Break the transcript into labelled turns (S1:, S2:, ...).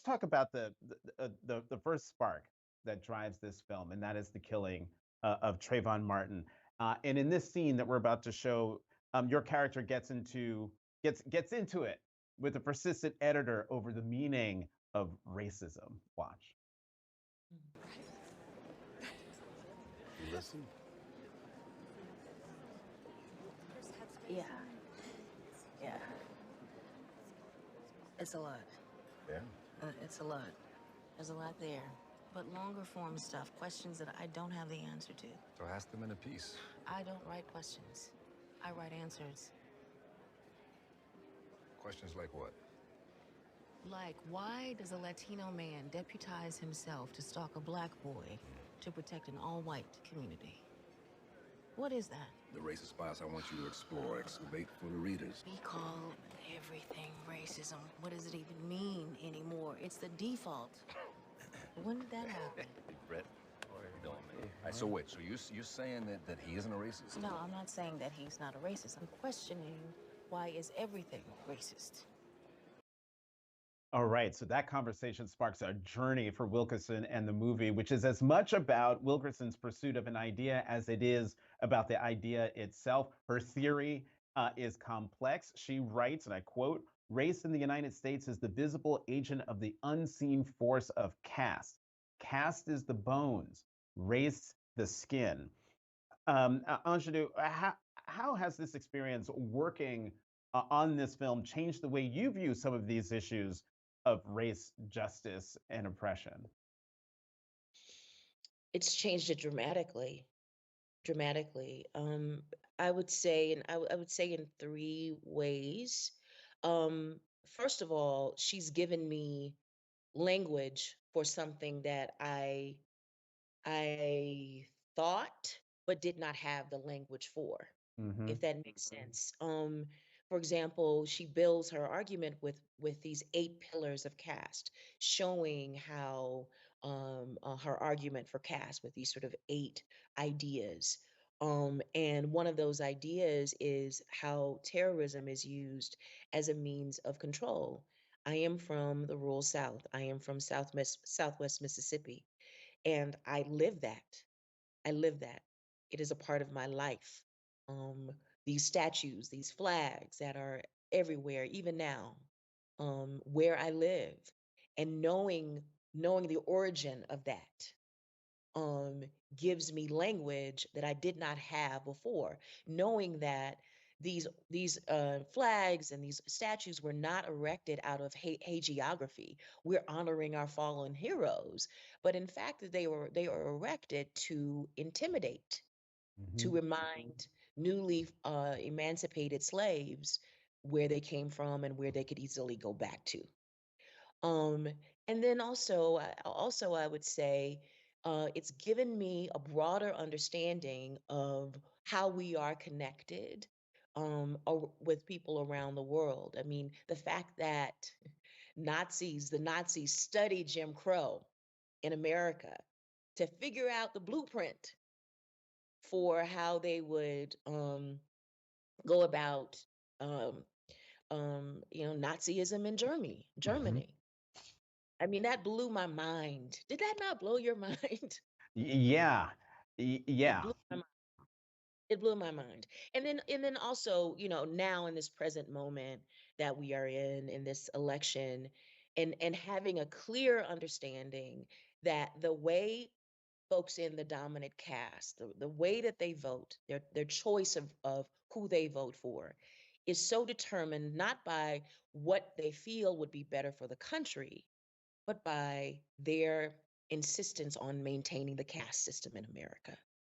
S1: talk about the first spark that drives this film, and that is the killing of Trayvon Martin. And in this scene that we're about to show, your character gets into it with a persistent editor over the meaning of racism. Watch.
S2: Listen.
S3: Yeah. Yeah. It's a lot.
S2: Yeah.
S3: It's a lot. There's a lot there. But longer form stuff, questions that I don't have the answer to.
S2: So ask them in a piece.
S3: I don't write questions. I write answers.
S2: Questions like what?
S3: Like, why does a Latino man deputize himself to stalk a black boy to protect an all-white community? What is that?
S2: The racist bias I want you to explore, excavate for the readers.
S3: We call everything racism. What does it even mean anymore? It's the default. When did that happen?
S2: Hey, Brett, what are you doing, man? All right, so wait, so you're saying that he isn't a racist?
S3: No, I'm not saying that he's not a racist. I'm questioning why is everything racist?
S1: All right, so that conversation sparks a journey for Wilkerson and the movie, which is as much about Wilkerson's pursuit of an idea as it is about the idea itself. Her theory is complex. She writes, and I quote, "Race in the United States is the visible agent of the unseen force of caste. Caste is the bones, race the skin." Aunjanue, how has this experience working on this film changed the way you view some of these issues of race, justice, and oppression?
S4: It's changed it dramatically, dramatically. I would say, and I would say in three ways. First of all, she's given me language for something that I thought but did not have the language for, if
S1: Hmm.
S4: that makes sense. For example, she builds her argument with these 8 pillars of caste, showing how her argument for caste with these sort of 8 ideas. And one of those ideas is how terrorism is used as a means of control. I am from the rural South. I am from Southwest Mississippi, and I live that. I live that. It is a part of my life. Um, these statues, these flags that are everywhere, even now, where I live, and knowing the origin of that, um, gives me language that I did not have before. Knowing that these flags and these statues were not erected out of hagiography. We're honoring our fallen heroes, but in fact, that they are erected to intimidate, to
S1: Hmm.
S4: remind newly emancipated slaves where they came from and where they could easily go back to. Um, and then also I would say it's given me a broader understanding of how we are connected with people around the world. I mean, the fact that the Nazis studied Jim Crow in America to figure out the blueprint for how they would go about um, Nazism in Germany.
S1: Hmm.
S4: Germany. I mean, that blew my mind. Did that not blow your mind?
S1: Yeah,
S4: It
S1: yeah.
S4: blew my mind. It blew my mind. And then also, now in this present moment that we are in this election, and having a clear understanding that the way folks in the dominant caste, the way that they vote, their choice of who they vote for, is so determined not by what they feel would be better for the country, but by their insistence on maintaining the caste system in America.